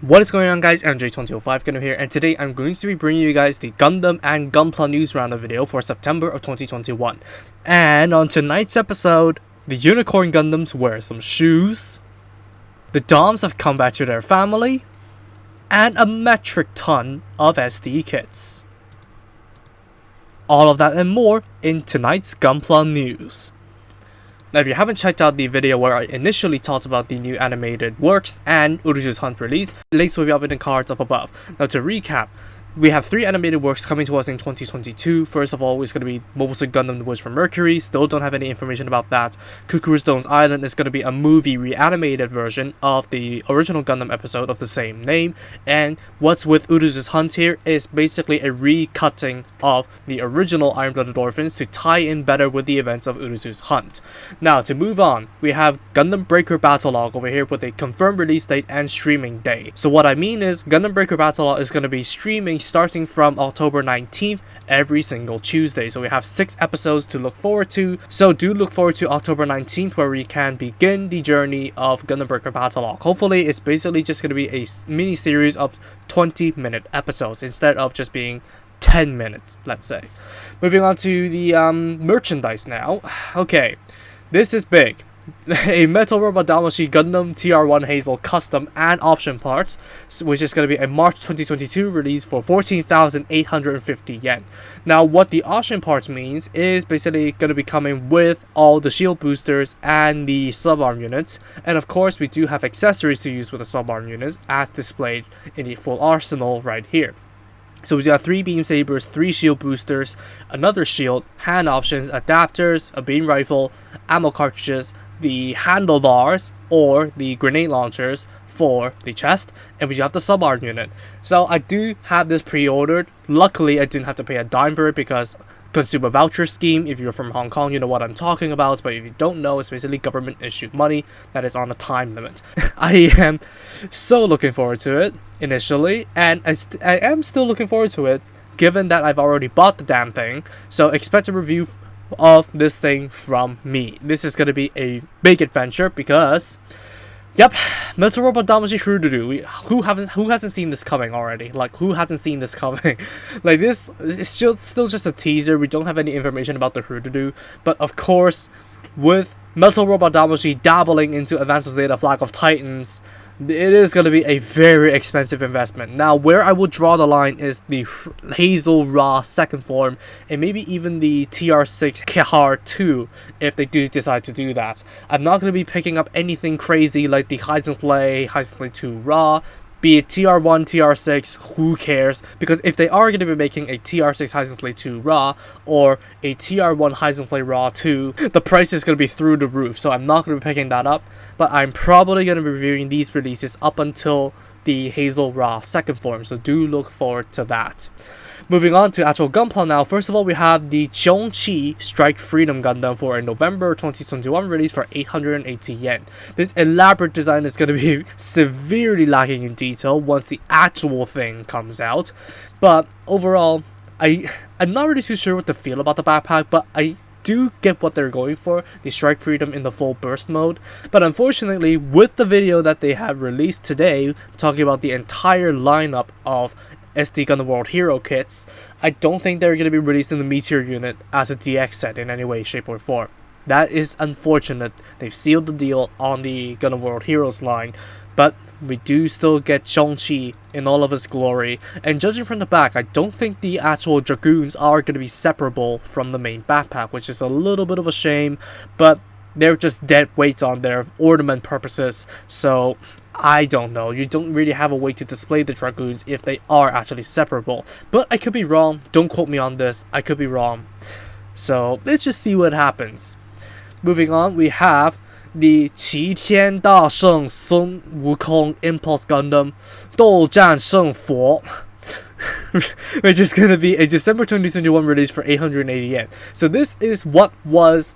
What is going on, guys? MJ2005 Gundam here, and today I'm going to be bringing you guys the Gundam and Gunpla news roundup video for September of 2021. And on tonight's episode, the Unicorn Gundams wear some shoes, the Doms have come back to their family, and a metric ton of SD kits. All of that and more in tonight's Gunpla news. Now, if you haven't checked out the video where I initially talked about the new animated works and Hrududu's Hunt release, links will be up in the cards up above. Now, to recap, we have 3 animated works coming to us in 2022. First of all, it's going to be Mobile Suit Gundam The Woods from Mercury. Still don't have any information about that. Kukurustone's Island is going to be a movie reanimated version of the original Gundam episode of the same name. And what's with Hrududu's Hunt here is basically a recutting of the original Iron-Blooded Orphans to tie in better with the events of Hrududu's Hunt. Now, to move on, we have Gundam Breaker Battle Log over here with a confirmed release date and streaming day. So what I mean is, Gundam Breaker Battle Log is going to be streaming starting from October 19th every single Tuesday. So we have 6 episodes to look forward to. So do look forward to October 19th, where we can begin the journey of Gundam Breaker Battle Log. Hopefully it's basically just going to be a mini series of 20-minute episodes instead of just being 10 minutes, let's say. Moving on to the merchandise now. Okay, this is big. A Metal Robot Damashii Gundam TR1 Hazel custom and option parts, which is going to be a March 2022 release for 14,850 yen. Now, what the option parts means is basically going to be coming with all the shield boosters and the subarm units, and of course we do have accessories to use with the subarm units as displayed in the full arsenal right here. So we got 3 beam sabers, 3 shield boosters, another shield, hand options, adapters, a beam rifle, ammo cartridges, the handlebars or the grenade launchers for the chest, and we have the subarm unit. So I do have this pre-ordered. Luckily I didn't have to pay a dime for it because consumer voucher scheme. If you're from Hong Kong, you know what I'm talking about, but if you don't know, it's basically government issued money that is on a time limit. I am so looking forward to it initially, and I am still looking forward to it given that I've already bought the damn thing. So expect a review of this thing from me. This is going to be a big adventure because yep, Metal Robot Damashii Hrududu. Who hasn't seen this coming already? Like, who hasn't seen this coming? Like, this is still just a teaser. We don't have any information about the Hrududu, but of course, with Metal Robot Damashii dabbling into Advanced Zeta Flag of Titans, it is going to be a very expensive investment. Now, where I would draw the line is the Hazel Ra second form, and maybe even the TR6 Kehar 2, if they do decide to do that. I'm not going to be picking up anything crazy like the Heisenplay 2 Ra, be it TR1, TR6, who cares? Because if they are going to be making a TR6 Heisenplay 2 Ra or a TR1 Heisenplay Ra 2, the price is going to be through the roof. So I'm not going to be picking that up. But I'm probably going to be reviewing these releases up until the Hazel Ra second form. So do look forward to that. Moving on to actual Gunpla now. First of all, we have the Qiongqi Strike Freedom Gundam for a November 2021 release for 880 yen. This elaborate design is going to be severely lacking in detail once the actual thing comes out. But overall, I'm not really too sure what to feel about the backpack, but I do get what they're going for, the Strike Freedom in the full burst mode. But unfortunately, with the video that they have released today, talking about the entire lineup of SD Gundam World Hero kits, I don't think they're going to be released in the Meteor unit as a DX set in any way, shape, or form. That is unfortunate. They've sealed the deal on the Gundam World Heroes line, but we do still get Qiongqi in all of his glory. And judging from the back, I don't think the actual Dragoons are going to be separable from the main backpack, which is a little bit of a shame, but they're just dead weights on there for ornament purposes. So I don't know. You don't really have a way to display the Dragoons if they are actually separable. But I could be wrong. Don't quote me on this. I could be wrong. So let's just see what happens. Moving on, we have the Qitian Dasheng Sun Wukong Impulse Gundam Douzhan Shengfo, which is going to be a December 2021 release for 880 yen. So this is what was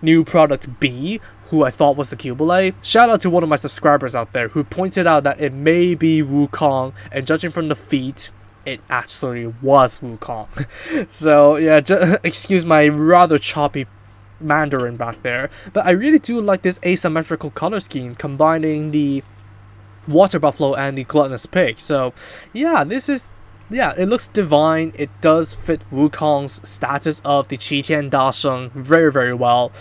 new product B, who I thought was the Qibale. Shout out to one of my subscribers out there who pointed out that it may be Wukong, and judging from the feet, it actually was Wukong. So yeah, excuse my rather choppy Mandarin back there, but I really do like this asymmetrical color scheme, combining the Water Buffalo and the Gluttonous Pig. So yeah, it looks divine. It does fit Wukong's status of the Qitian Dasheng very, very well.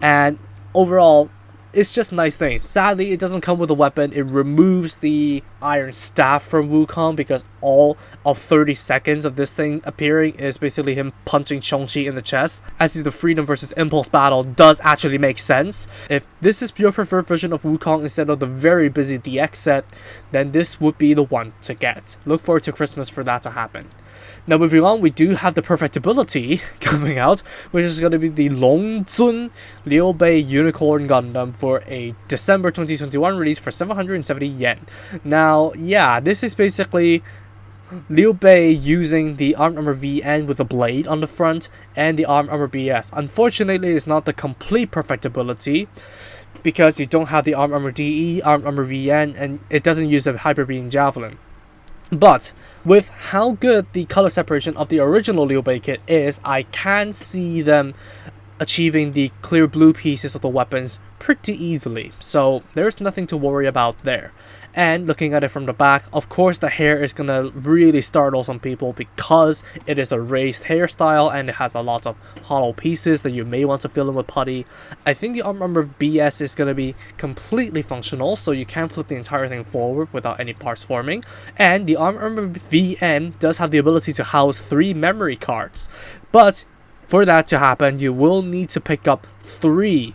And overall, it's just nice things. Sadly, it doesn't come with a weapon. It removes the iron staff from Wukong because all of 30 seconds of this thing appearing is basically him punching Qiongqi in the chest. As the Freedom versus Impulse battle does actually make sense. If this is your preferred version of Wukong instead of the very busy DX set, then this would be the one to get. Look forward to Christmas for that to happen. Now moving on, we do have the Perfectibility coming out, which is going to be the Longzun Liu Bei Unicorn Gundam for a December 2021 release for 770 yen. Now, yeah, this is basically Liu Bei using the Armed Armor VN with a blade on the front and the Armed Armor BS. Unfortunately, it's not the complete Perfectibility because you don't have the Armed Armor DE, Armed Armor VN, and it doesn't use a Hyper Beam Javelin. But with how good the color separation of the original Liu Bei kit is, I can see them achieving the clear blue pieces of the weapons pretty easily. So there's nothing to worry about there. And looking at it from the back, of course the hair is gonna really startle some people because it is a raised hairstyle and it has a lot of hollow pieces that you may want to fill in with putty. I think the Arm Armor BS is gonna be completely functional, so you can flip the entire thing forward without any parts forming. And the Arm Armor VN does have the ability to house 3 memory cards. But for that to happen, you will need to pick up 3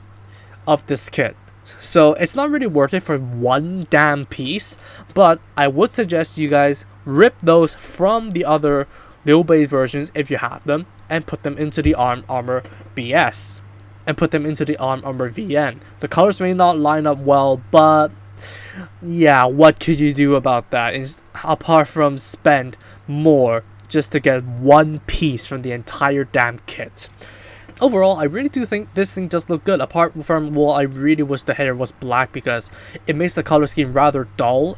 of this kit. So it's not really worth it for one damn piece, but I would suggest you guys rip those from the other Liu Bei versions if you have them and put them into the Arm Armor BS and put them into the Arm Armor VN. The colors may not line up well, but yeah, what could you do about that apart from spend more just to get one piece from the entire damn kit? Overall, I really do think this thing does look good, apart from, well, I really wish the hair was black because it makes the color scheme rather dull.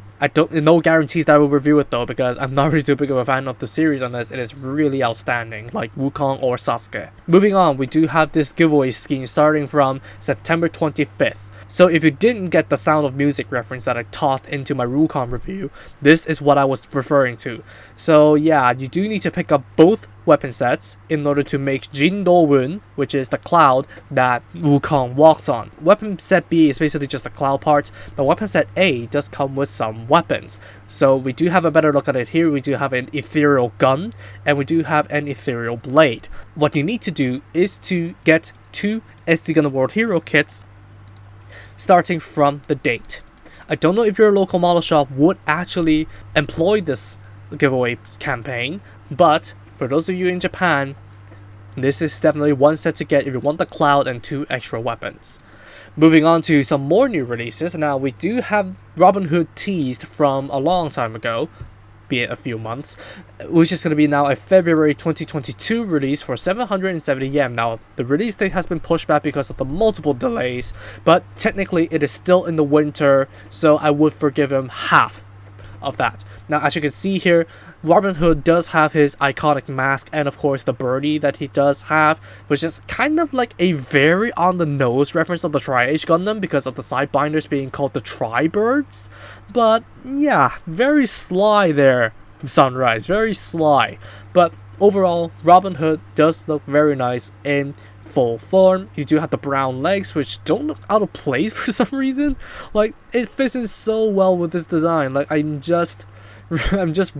No guarantees that I will review it though, because I'm not really too big of a fan of the series unless it is really outstanding, like Wukong or Sasuke. Moving on, we do have this giveaway scheme starting from September 25th. So if you didn't get the Sound of Music reference that I tossed into my Wukong review, this is what I was referring to. So yeah, you do need to pick up both weapon sets in order to make Jin Do Wun, which is the cloud that Wukong walks on. Weapon set B is basically just the cloud part, but weapon set A does come with some weapons. So we do have a better look at it here. We do have an ethereal gun, and we do have an ethereal blade. What you need to do is to get 2 SD Gundam World Hero kits starting from the date. I don't know if your local model shop would actually employ this giveaway campaign, but for those of you in Japan, this is definitely one set to get if you want the cloud and 2 extra weapons. Moving on to some more new releases. Now we do have Robin Hood teased from a long time ago, be it a few months, which is going to be now a February 2022 release for 770 yen. Now, the release date has been pushed back because of the multiple delays, but technically it is still in the winter, so I would forgive him half of that. Now, as you can see here, Robin Hood does have his iconic mask and of course the birdie that he does have, which is kind of like a very on the nose reference of the Tri-Age Gundam because of the side binders being called the Tri-Birds. But yeah, very sly there, Sunrise, very sly. But overall, Robin Hood does look very nice in full form. You do have the brown legs, which don't look out of place for some reason. Like, it fits in so well with this design. Like, I'm just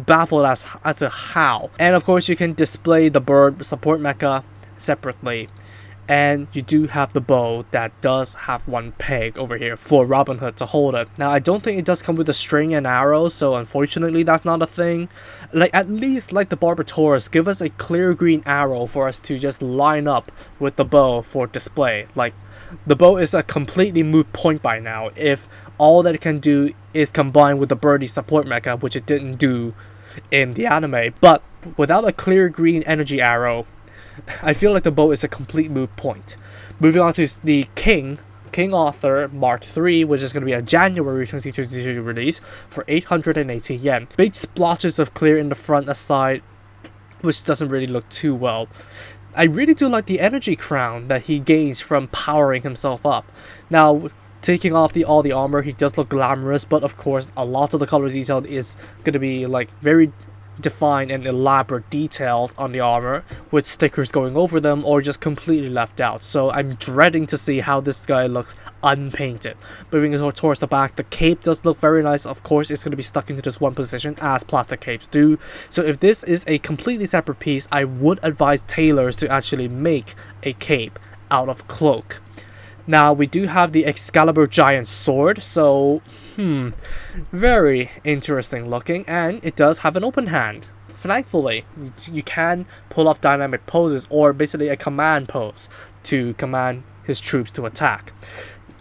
baffled as to how. And of course, you can display the bird support mecha separately. And you do have the bow that does have 1 peg over here for Robin Hood to hold it. Now, I don't think it does come with a string and arrows, so unfortunately that's not a thing. Like, at least like the Barbatorus, give us a clear green arrow for us to just line up with the bow for display. Like, the bow is a completely moot point by now if all that it can do is combine with the birdie support mecha, which it didn't do in the anime. But without a clear green energy arrow, I feel like the bow is a complete moot point. Moving on to the King Author Mark III, which is going to be a January 2022 release for 880 yen. Big splotches of clear in the front aside, which doesn't really look too well. I really do like the energy crown that he gains from powering himself up. Now, taking off all the armor, he does look glamorous, but of course a lot of the color detail is going to be like very defined and elaborate details on the armor with stickers going over them or just completely left out. So I'm dreading to see how this guy looks unpainted. Moving towards the back, the cape does look very nice. Of course, it's going to be stuck into this one position as plastic capes do. So if this is a completely separate piece, I would advise tailors to actually make a cape out of cloak. Now we do have the Excalibur giant sword, so very interesting looking, and it does have an open hand. Thankfully, you can pull off dynamic poses or basically a command pose to command his troops to attack.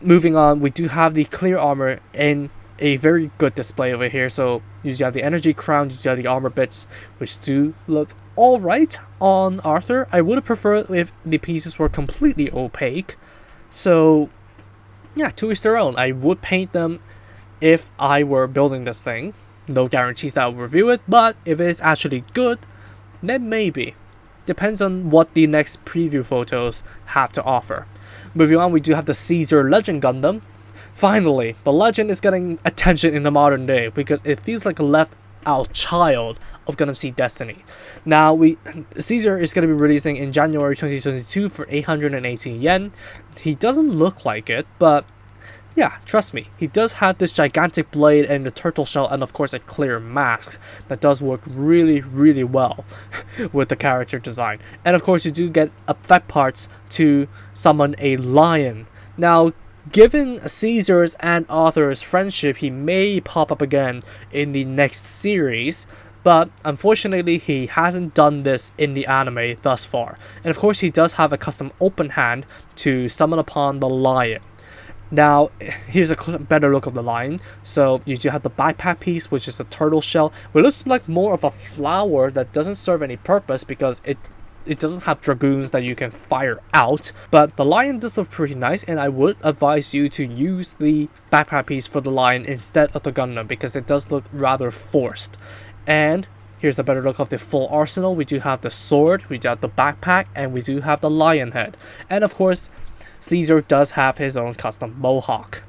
Moving on, we do have the clear armor in a very good display over here. So you have the energy crown, you have the armor bits, which do look alright on Arthur. I would have preferred if the pieces were completely opaque. So yeah, to each their own. I would paint them if I were building this thing. No guarantees that I'll review it, but if it's actually good, then maybe. Depends on what the next preview photos have to offer. Moving on, we do have the Caesar Legend Gundam. Finally, the Legend is getting attention in the modern day because it feels like a left out child of Gundam Seed Destiny. Now, Caesar is going to be releasing in January 2022 for 818 yen. He doesn't look like it, but yeah, trust me, he does have this gigantic blade and the turtle shell and of course a clear mask that does work really, really well with the character design. And of course you do get effect parts to summon a lion. Now, given Caesar's and Arthur's friendship, he may pop up again in the next series, but unfortunately he hasn't done this in the anime thus far. And of course he does have a custom open hand to summon upon the lion. Now, here's a better look of the lion. So you do have the backpack piece, which is a turtle shell, which looks like more of a flower that doesn't serve any purpose because it doesn't have dragoons that you can fire out. But the lion does look pretty nice, and I would advise you to use the backpack piece for the lion instead of the Gundam because it does look rather forced. And here's a better look of the full arsenal. We do have the sword, we do have the backpack, and we do have the lion head. And of course, Caesar does have his own custom mohawk.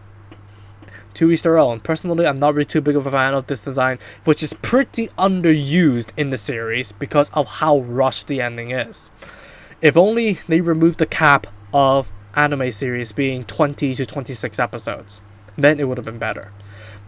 To each their own. Personally, I'm not really too big of a fan of this design, which is pretty underused in the series because of how rushed the ending is. If only they removed the cap of anime series being 20 to 26 episodes, then it would have been better.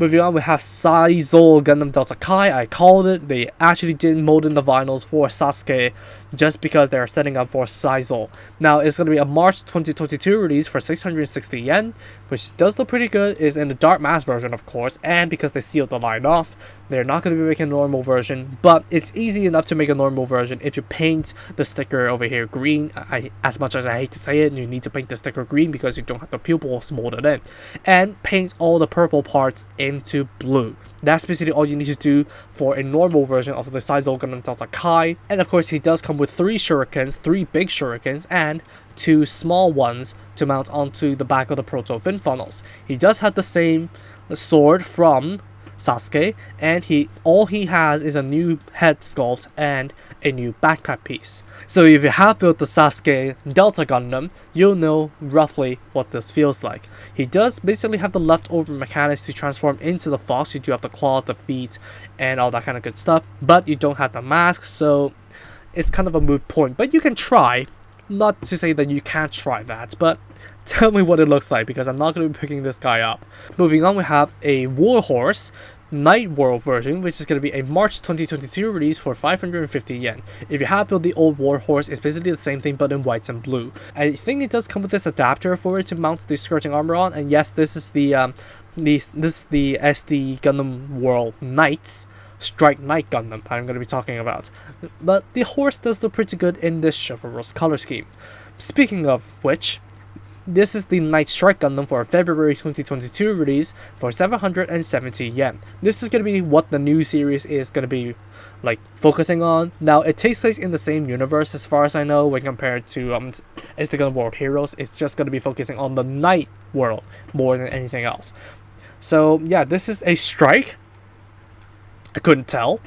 Moving on, we have Saizo Gundam Delta Kai. I called it. They actually didn't mold in the vinyls for Sasuke just because they're setting up for Saizo. Now, it's going to be a March 2022 release for 660 yen, which does look pretty good. It's in the Dark Mask version, of course, and because they sealed the line off, they're not going to be making a normal version, but it's easy enough to make a normal version if you paint the sticker over here green. As much as I hate to say it, you need to paint the sticker green because you don't have the pupils molded in, and paint all the purple parts into blue. That's basically all you need to do for a normal version of the Saizo Gundam Delta Kai. And of course, he does come with 3 shurikens, 3 big shurikens, and 2 small ones to mount onto the back of the proto fin funnels. He does have the same sword from Sasuke, and all he has is a new head sculpt and a new backpack piece. So if you have built the Sasuke Delta Gundam, you'll know roughly what this feels like. He does basically have the leftover mechanics to transform into the fox. You do have the claws, the feet, and all that kind of good stuff, but you don't have the mask, so it's kind of a moot point. But you can try. Not to say that you can't try that, but tell me what it looks like because I'm not going to be picking this guy up. Moving on, we have a Warhorse Night World version, which is going to be a March 2022 release for 550 yen. If you have built the old Warhorse, it's basically the same thing but in white and blue. I think it does come with this adapter for it to mount the skirting armor on, and yes, this is the SD Gundam World Knights Strike Knight Gundam that I'm going to be talking about. But the horse does look pretty good in this chivalrous color scheme. Speaking of which, this is the Night Strike Gundam for a February 2022 release for 770 yen. This is going to be what the new series is going to be like focusing on. Now, it takes place in the same universe as far as I know when compared to SD Gundam World Heroes. It's just going to be focusing on the Night World more than anything else. So yeah, this is a strike. I couldn't tell,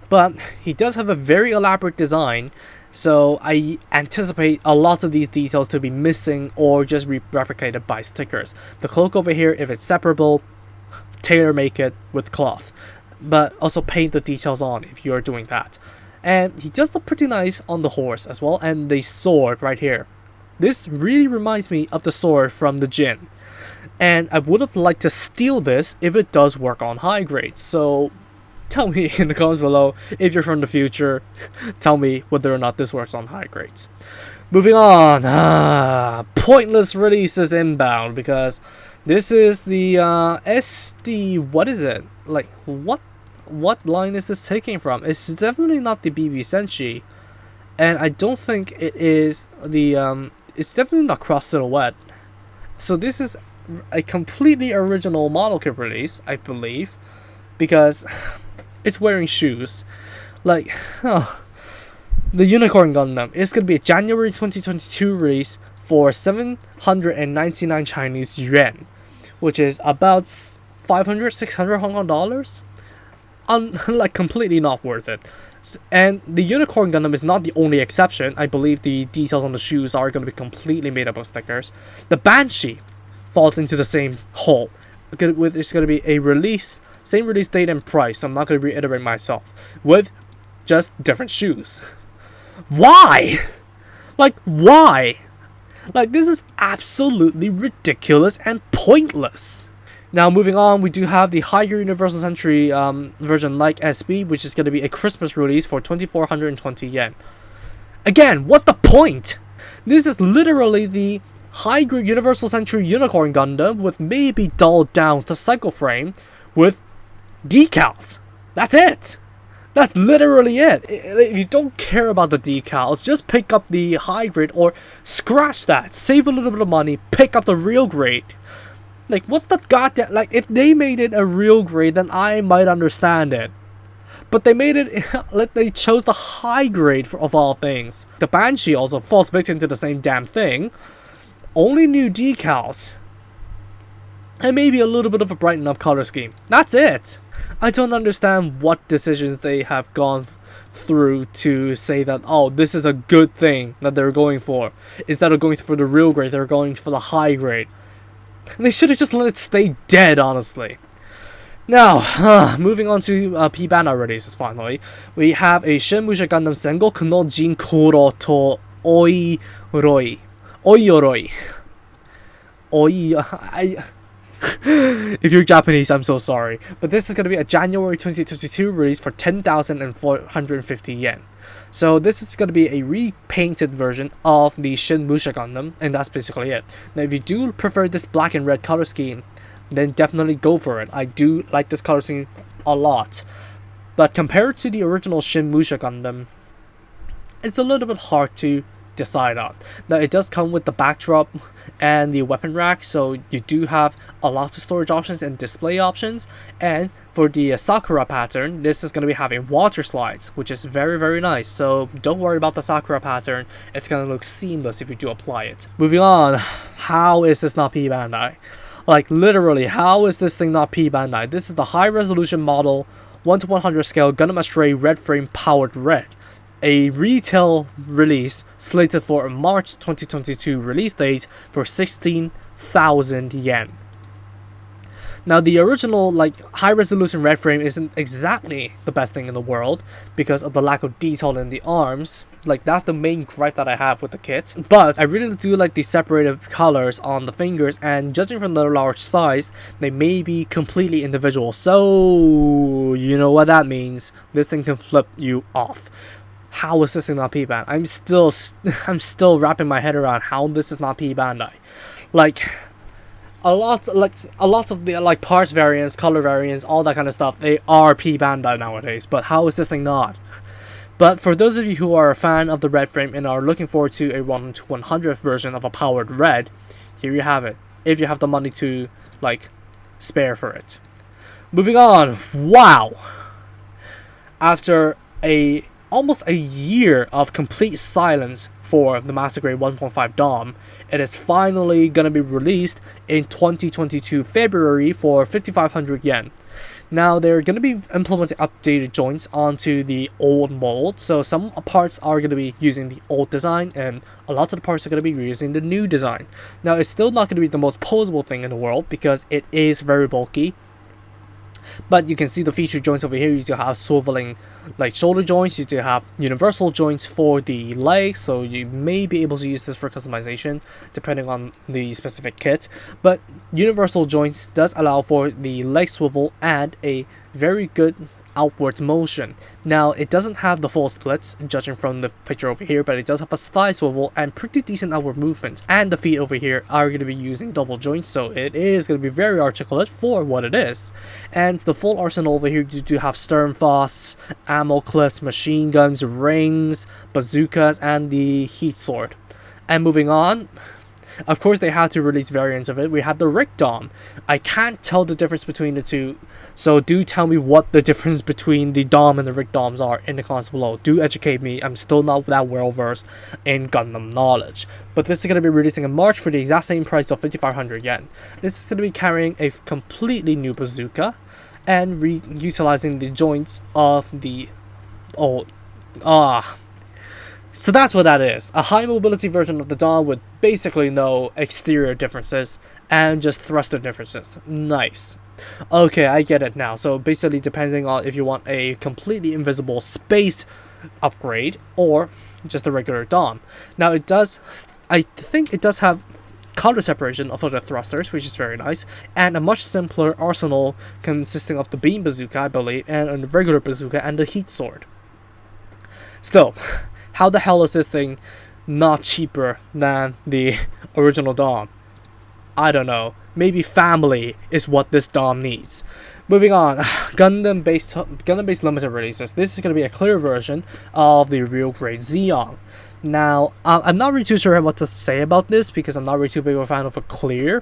but he does have a very elaborate design So I anticipate a lot of these details to be missing or just replicated by stickers. The cloak over here, if it's separable, tailor make it with cloth, but also paint the details on if you're doing that. And he does look pretty nice on the horse as well, and the sword right here. This really reminds me of the sword from the Jin, and I would have liked to steal this if it does work on high grade. So tell me in the comments below if you're from the future. Tell me whether or not this works on high grades. Moving on, pointless releases inbound, because this is the SD. What is it? Like what line is this taking from? It's definitely not the BB Senshi, and I don't think it is the it's definitely not Cross Silhouette. So this is a completely original model kit release, I believe, because it's wearing shoes. Like, the Unicorn Gundam is going to be a January 2022 release for 799 Chinese yuan, which is about 500, 600 Hong Kong dollars. Like, completely not worth it. And the Unicorn Gundam is not the only exception. I believe the details on the shoes are going to be completely made up of stickers. The Banshee falls into the same hole. It's going to be a release, same release date and price. So I'm not going to reiterate myself, with just different shoes. Why? Like, why? Like, this is absolutely ridiculous and pointless. Now, moving on, we do have the higher Universal Century version like SB, which is going to be a Christmas release for 2,420 yen. Again, what's the point? This is literally the high-grade Universal Century Unicorn Gundam with maybe dulled down the cycle frame with decals. That's it. That's literally it. If you don't care about the decals, just pick up the high grade or scratch that. Save a little bit of money, pick up the real grade. Like, what's the goddamn... Like, if they made it a real grade, then I might understand it. But they made it... Like, they chose the high grade of all things. The Banshee also falls victim to the same damn thing. Only new decals. And maybe a little bit of a brighten up color scheme. That's it. I don't understand what decisions they have gone through to say that, oh, this is a good thing that they're going for. Instead of going for the real grade, they're going for the high grade. They should have just let it stay dead, honestly. Now, moving on to P-Bandai releases finally. We have a Shin Musha Gundam Sengoku no Jin Kuro to Oyoroi. If you're Japanese, I'm so sorry. But this is going to be a January 2022 release for 10,450 yen. So this is going to be a repainted version of the Shin Musha Gundam, and that's basically it. Now, if you do prefer this black and red color scheme, then definitely go for it. I do like this color scheme a lot. But compared to the original Shin Musha Gundam, it's a little bit hard to decide on. Now, it does come with the backdrop and the weapon rack, so you do have a lot of storage options and display options. And for the Sakura pattern, this is going to be having water slides, which is very, very nice. So don't worry about the Sakura pattern. It's going to look seamless if you do apply it. Moving on, how is this not P-Bandai? Like, literally, how is this thing not P-Bandai? This is the high resolution model 1:100 scale Gundam Astray red frame powered red. A retail release slated for a March 2022 release date for 16,000 yen. Now, the original, like, high-resolution red frame isn't exactly the best thing in the world because of the lack of detail in the arms. Like, that's the main gripe that I have with the kit. But I really do like the separated colors on the fingers, and judging from the large size, they may be completely individual. So, you know what that means. This thing can flip you off. How is this thing not P-Bandai? I'm still wrapping my head around how this is not P-Bandai. Like, a lot of the, like, parts variants, color variants, all that kind of stuff, they are P-Bandai nowadays. But how is this thing not? But for those of you who are a fan of the red frame and are looking forward to a 1/100th version of a powered red, here you have it. If you have the money to, like, spare for it. Moving on. Wow. After almost a year of complete silence for the Master Grade 1.5 Dom, it is finally going to be released in 2022 February for 5,500 yen. Now they're going to be implementing updated joints onto the old mold, so some parts are going to be using the old design and a lot of the parts are going to be using the new design. Now it's still not going to be the most posable thing in the world because it is very bulky. But you can see the feature joints over here. You do have swiveling like shoulder joints, you do have universal joints for the legs, so you may be able to use this for customization depending on the specific kit. But universal joints does allow for the leg swivel and a very good outwards motion. Now it doesn't have the full splits judging from the picture over here, but it does have a side swivel and pretty decent outward movement. And the feet over here are going to be using double joints, so it is going to be very articulate for what it is. And the full arsenal over here, you do have stern fasts, ammo clips, machine guns, rings, bazookas, and the heat sword. And moving on, of course they had to release variants of it. We have the Rick Dom. I can't tell the difference between the two, so do tell me what the difference between the Dom and the Rick Doms are in the comments below. Do educate me, I'm still not that well versed in Gundam knowledge. But this is going to be releasing in March for the exact same price of 5,500 yen. This is going to be carrying a completely new bazooka and utilizing the joints of the old... So that's what that is. A high mobility version of the Dawn with basically no exterior differences and just thruster differences. Nice. Okay, I get it now. So basically depending on if you want a completely invisible space upgrade or just a regular Dawn. Now it does, I think it does have color separation of the thrusters, which is very nice, and a much simpler arsenal consisting of the beam bazooka, I believe, and a regular bazooka and the heat sword. Still, how the hell is this thing not cheaper than the original Dom? I don't know. Maybe family is what this Dom needs. Moving on, Gundam-based limited releases. This is going to be a clear version of the real grade Zeong. Now, I'm not really too sure what to say about this because I'm not really too big of a fan of a clear.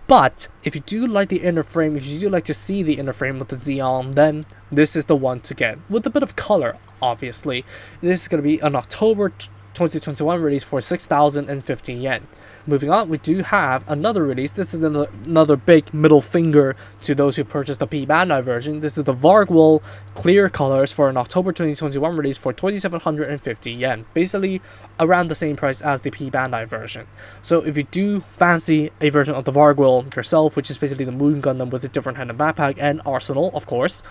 But if you do like the inner frame, if you do like to see the inner frame with the Zeong, then this is the one to get. With a bit of color, obviously. This is going to be an October 2021 release for 6,050 yen. Moving on, we do have another release. This is another big middle finger to those who purchased the P-Bandai version. This is the Varguil clear colors for an October 2021 release for 2,750 yen. Basically around the same price as the P-Bandai version. So if you do fancy a version of the Varguil yourself, which is basically the Moon Gundam with a different hand and backpack and arsenal, of course,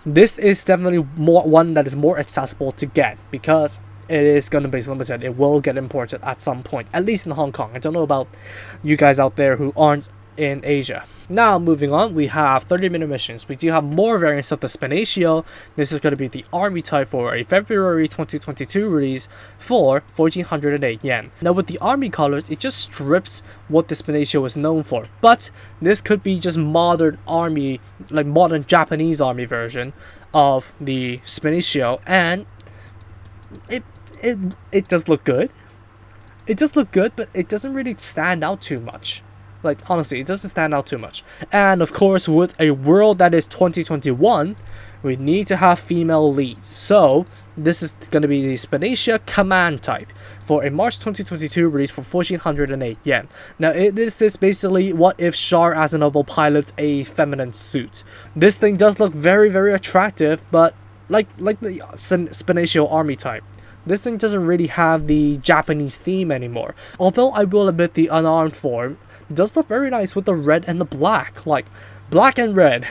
this is definitely one that is more accessible to get because it is Gundam base limited. It will get imported at some point, at least in Hong Kong. I don't know about you guys out there who aren't in Asia. Now moving on, we have 30-minute missions. We do have more variants of the Spinatio. This is going to be the army type for a February 2022 release for 1,408 yen. Now with the army colors, it just strips what the Spinatio is known for. But this could be just modern army, like modern Japanese army version of the Spinatio, and it does look good. It does look good, but it doesn't really stand out too much. Like, honestly, it doesn't stand out too much. And of course, with a world that is 2021, we need to have female leads. So this is going to be the Spinatia command type for a March 2022 release for 1,408 yen. Now this is basically what if Char Aznavour pilots a feminine suit. This thing does look very, very attractive, but like the Spinatio army type, this thing doesn't really have the Japanese theme anymore. Although I will admit the unarmed form does look very nice with the red and the black. Like, black and red.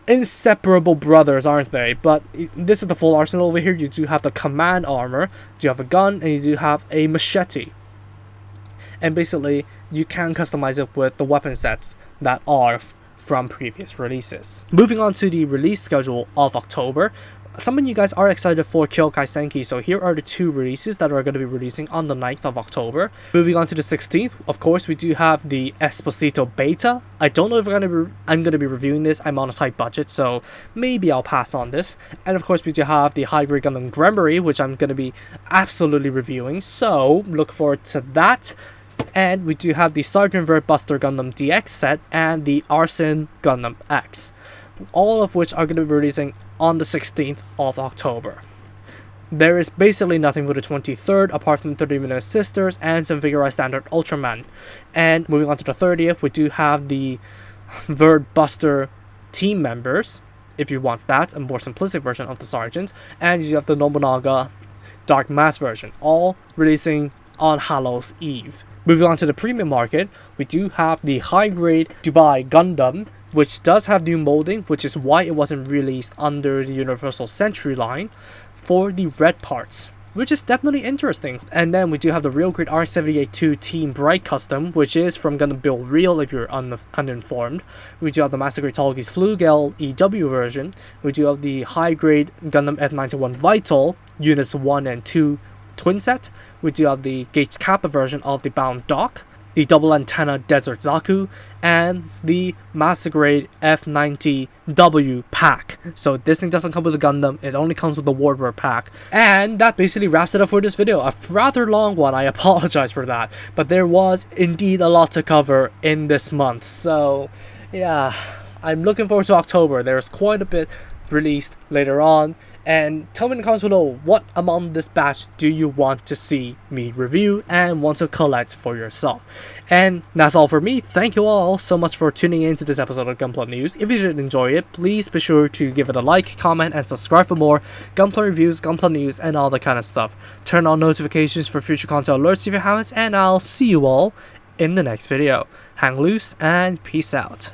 Inseparable brothers, aren't they? But this is the full arsenal over here. You do have the command armor, you have a gun, and you do have a machete. And basically, you can customize it with the weapon sets that are from previous releases. Moving on to the release schedule of October. Some of you guys are excited for Qiongqi, so here are the two releases that are going to be releasing on the 9th of October. Moving on to the 16th, of course, we do have the Esposito Beta. I don't know if I'm going to be reviewing this. I'm on a tight budget, so maybe I'll pass on this. And of course, we do have the Hybrid Gundam Gremory, which I'm going to be absolutely reviewing, so look forward to that. And we do have the Sergeant Vert Buster Gundam DX set and the Arson Gundam X, all of which are going to be releasing on the 16th of October. There is basically nothing for the 23rd apart from 30-minute Sisters and some Figurized Standard Ultraman. And moving on to the 30th, we do have the Vert Buster team members, if you want that, a more simplistic version of the Sergeant, and you have the Nobunaga Dark Mask version, all releasing on Hallows Eve. Moving on to the premium market, we do have the high-grade Dubai Gundam, which does have new molding, which is why it wasn't released under the Universal Century line for the red parts, which is definitely interesting. And then we do have the Real Grade R78-2 Team Bright Custom, which is from Gundam Build Real if you're uninformed. We do have the Master Grade Tallgeese Flugel EW version. We do have the High Grade Gundam F91 Vital, Units 1 and 2 twin set. We do have the Gates Kappa version of the Bound Dock, the Double Antenna Desert Zaku, and the Master Grade F90W pack. So this thing doesn't come with a Gundam, it only comes with the Warbird pack. And that basically wraps it up for this video. A rather long one, I apologize for that. But there was indeed a lot to cover in this month. So yeah, I'm looking forward to October. There's quite a bit released later on. And tell me in the comments below, what among this batch do you want to see me review and want to collect for yourself? And that's all for me. Thank you all so much for tuning in to this episode of Gunpla News. If you did enjoy it, please be sure to give it a like, comment, and subscribe for more Gunpla reviews, Gunpla news, and all that kind of stuff. Turn on notifications for future content alerts if you haven't, and I'll see you all in the next video. Hang loose and peace out.